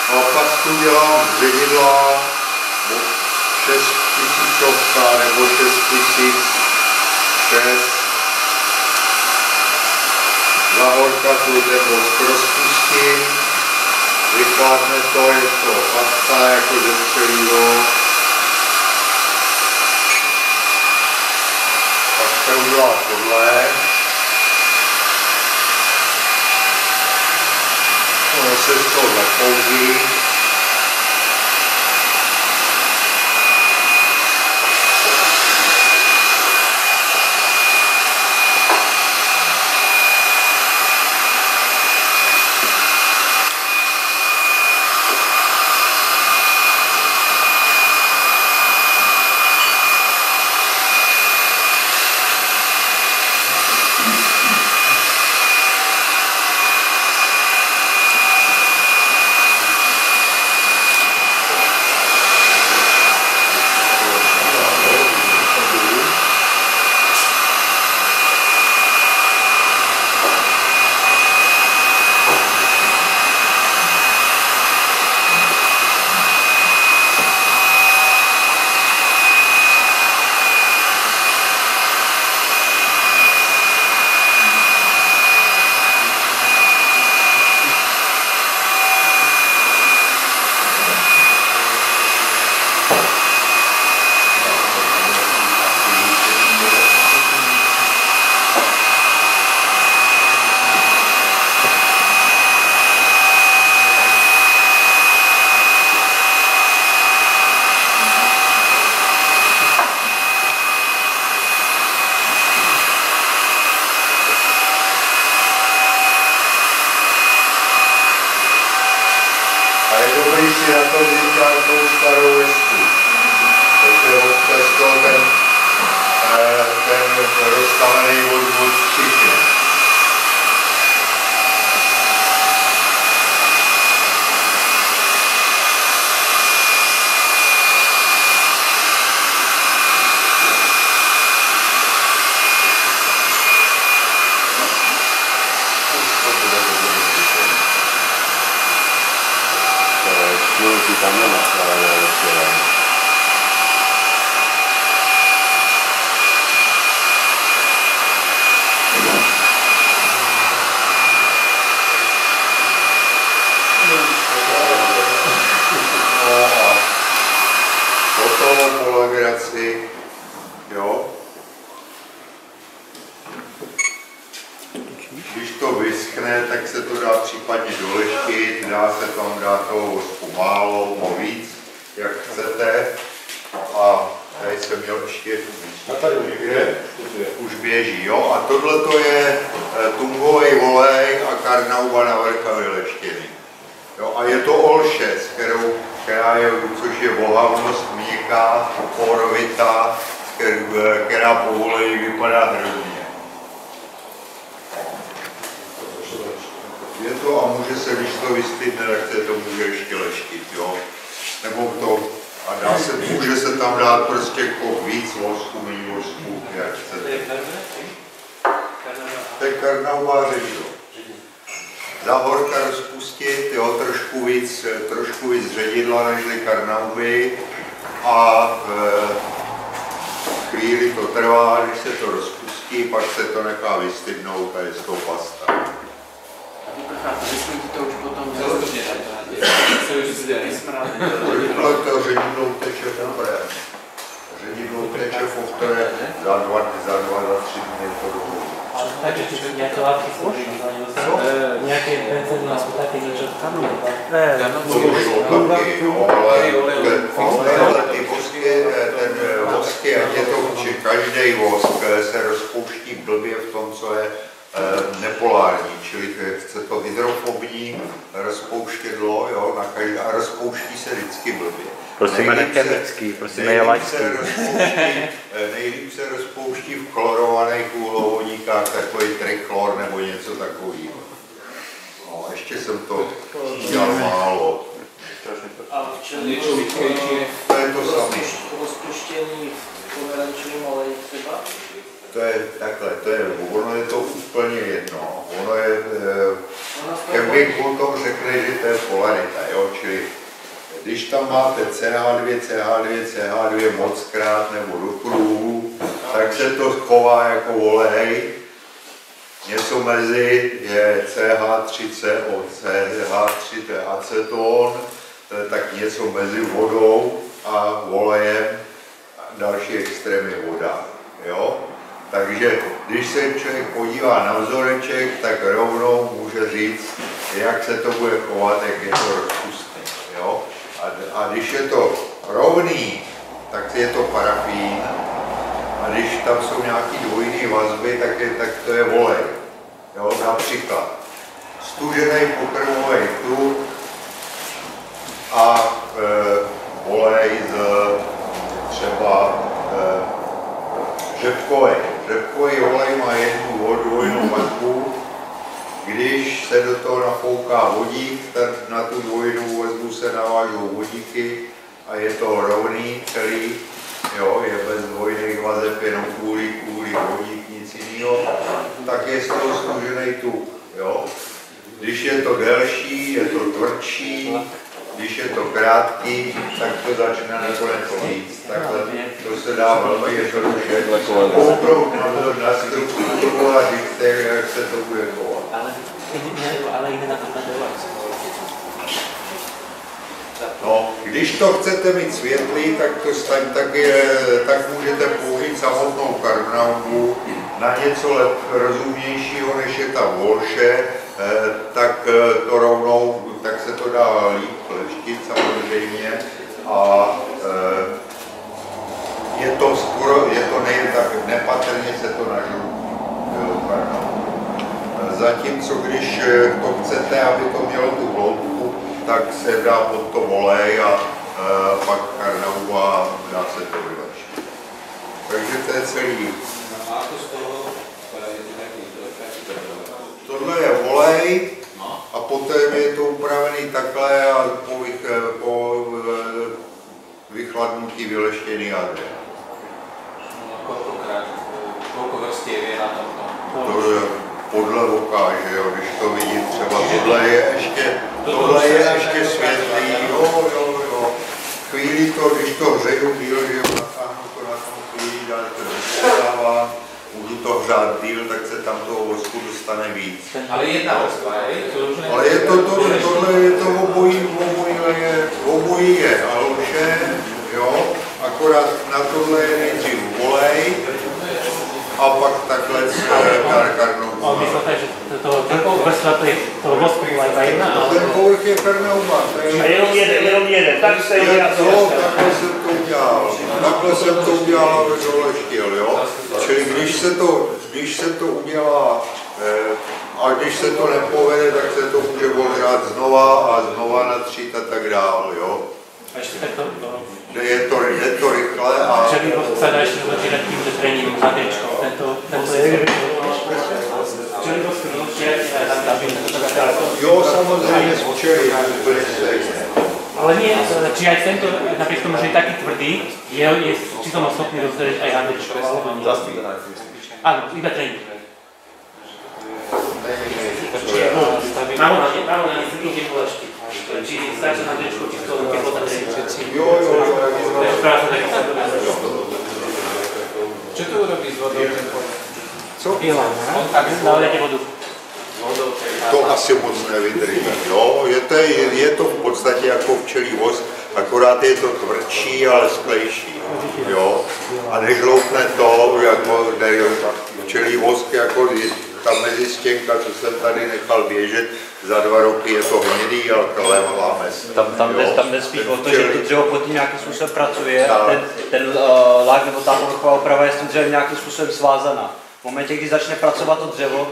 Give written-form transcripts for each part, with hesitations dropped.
A pastu dělám z ředidla 6000 nebo 6006. Za horka tu ten vosk rozpustím. Vychladne to, je to pasta jako ze střelivo. Pak se udělá tohle. Ono se z toho zakouzí. Si na to říká tou starou vesku. Takže odteskl ten rozstavený od střiky. También las palabras hotovo po legraci, jo. Když to vyschne, tak se to dá případně doleštit, dá se tam dát toho vosku málo, víc, jak chcete. A tady jsem měl ještě někde, už běží, jo. A tohle to je tungový olej a karnauba na vrchavě leštiny. Jo, a je to olše, což je vohavnost měkká, porovitá, která po oleji vypadá hrozně. Je to a může se, když to vystydne, tak se to může ještě leštit, jo. Nebo to, a může se tam dát prostě víc vosku, méně vosku, jak chcete. To je karnaubá ředidlo. Za horka rozpustit, jo, trošku víc ředidla nežli karnauby a chvíli to trvá, když se to rozpustí, pak se to nechá vystydnout a je z toho pasta. To už potom rychle to ředidlo uteče dobré. Ředidlo uteče povtore za 2-3 dny to dobré. Takže nejaké látky složí? Nejaké benzíny alebo také niečo? Složilo taky, jo, ale ty vosky, ten vosky, ať je to každý vosk se rozpouští blbě v tom, co je nepolární, čili chce to hydrofobní rozpouštědlo, jo, a rozpouští se vždycky blbě. Prosíme nechemický, prosíme jelačský. Nejlíp se rozpouští v chlorovaných uhlovodíkách, takový trichlor nebo něco takového. No, ještě jsem to dělal málo. A v čem to je to samé. Rozpuštění v pomerančním oleji třeba? To je takhle, ono je to úplně jedno. Ono je, Camping potom řekne, že to je polarita, jo? Čili když tam máte CH2, CH2, CH2 mockrát nebo do kruhu, tak se to chová jako olej. Něco mezi je CH3CO, CH3 to je aceton, to je tak něco mezi vodou a olejem, další extrém je voda. Jo? Takže když se člověk podívá na vzoreček, tak rovnou může říct, jak se to bude chovat, jak je to rozpustné. Jo? A když je to rovný, tak je to parafín. A když tam jsou nějaké dvojné vazby, tak to je olej. Jo? Například stužený pokrmový tuk a olej z třeba řepkový. Řepkový olej má jednu dvojnou vazbu. Když se do toho nafouká vodík, tak na tu dvojnou vazbu se navážou vodíky a je to rovný celý, jo, je bez dvojných vazeb, jenom kvůli vodík, nic jiného, tak je z toho stužený tuk. Jo. Když je to delší, je to tvrdší, když je to krátký, tak to začne nakonec víc. Takhle to se dá velmi jednoduše kouknout na strukturu a říct, jak se to bude chovat. Ale jde na to No, když to chcete mít světlý, tak můžete použít samotnou karnaubu na něco rozumnějšího, než je ta volše, tak to rovnou, tak se to dá líp leštit samozřejmě a je to tak nepatrně se to nažrou. Zatímco když to chcete, aby to mělo tu hloubku, tak se dá pod to olej a pak karnauba a dá se to vylepšit. Takže to je celý. Tohle je olej a potom je to upravený takhle a po vychladnutí vyleštěný jádro. Koľko vrstiev je na tomto? To je podle oka, že jo, když to vidím třeba, tohle je ještě světlý, jo. Chvíli to, když to hřeju díl, že jo, natáhnu to na tom chvíli, dál to dostávám, můžu to hřát díl, tak se tam toho vosku dostane víc. Ale jedna vrstva, ale je to tohle je to obojí je halošen, jo, akorát na tohle je nejdřív olej, a pak takhle karnauba. On myslíte, že to vrstva toho vosku byla iba jedna? Ten povrch je karnauba. A jenom jeden, tak se je takhle jsem to udělal a rozleštil, jo. Čili když se to udělá a když se to nepovede, tak se to může ohřát znova natřít a tak dál, jo. A ještě takto? Je to rychle a... Že by se dá ještě začínat tímto trením za Dčko. Tento je... Že by Jo, samozřejmě z včely, úplně stejné. Ale nie, či aj tento, napriek tomu, že je taký tvrdý, je či som schopný dostať aj Andečko. Áno, iba tréning. Málo na nesmíte poležky. Či stačí na Andečko, či to teplota tréning. Jo. Čo to urobí s vodou? Co? Dále vodu. To asi moc nevydrží, jo. Je to v podstatě jako včelí vosk, akorát je to tvrdší, ale sklejší, jo. A nežloupne to, jako včelí vosk, jako ta mezistěnka, co jsem tady nechal běžet, za 2 roky je to hnědý, ale klemavá mes. Tam jde spíš o to, že to dřevo pod tím nějakým způsobem pracuje a ten lák nebo ta povrchová oprava je s tím dřevem nějakým způsobem svázaná. V momentě, kdy začne pracovat to dřevo,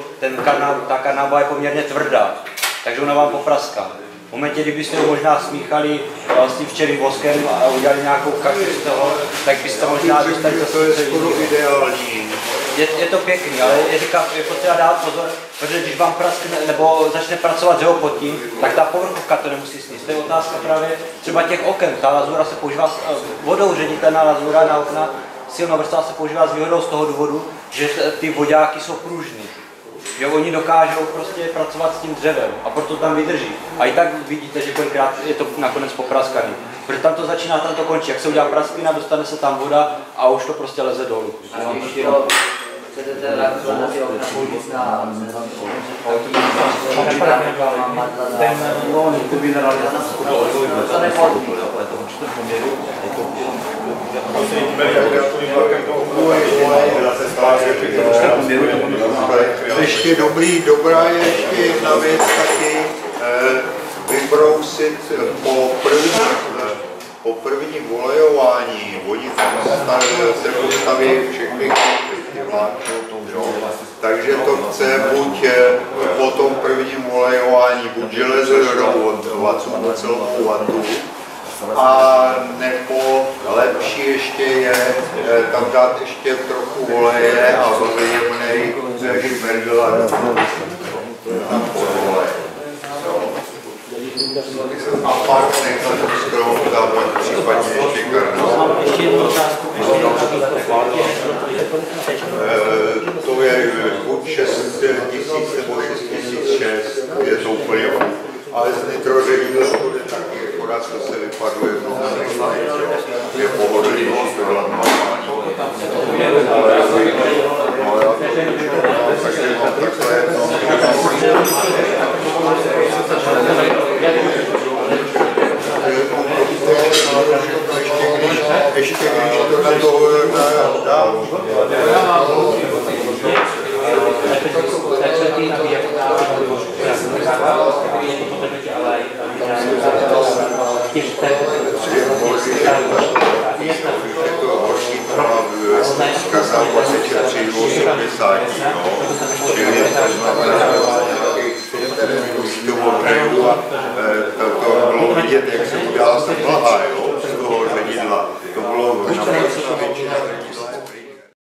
ta karnauba je poměrně tvrdá, takže ona vám popraská. V momentě, kdybyste ho možná smíchali s tím včelým voskem a udělali nějakou kaši z toho, tak byste možná dostali to je skoro ideální. Je to pěkný, ale je potřeba dát pozor, protože když vám praskne nebo začne pracovat dřevo pod tím, tak ta povrchovka to nemusí sníst. To je otázka právě třeba těch oken. Ta lazura se používá vodou, ředitelná lazura na okna, silná vrstva se používá s výhodou z toho důvodu, že ty vodáky jsou pružný. že oni dokážou prostě pracovat s tím dřevem a proto tam vydrží. A i tak vidíte, že kolikrát je to nakonec popraskaný. Protože tam to začíná, tam to končí. Jak se udělá prasklina, dostane se tam voda a už to prostě leze dolů. A když chcete reagovat na ty okna, Ještě dobrá je ještě jedna věc taky, vybrousit po prvním volejování, oni tam se postaví všechny takže to chce buď po tom prvním volejování buď železorodovou celou vatu, a nebo lepší ještě je tam dát ještě trochu oleje a jemnej šmerdl a a pak nechat skrout tam případně ještě karnou. To je buď 6 000 nebo 6 600, je to úplně ale z nitrožení to bude taky, akorát to se vypaduje mnoho rychleji, je pohodlný ještě když to na toho dám, zkazal 23 80, čili to znamená nějakých 100 metrů a to bylo vidět, jak se udělala ta mlha,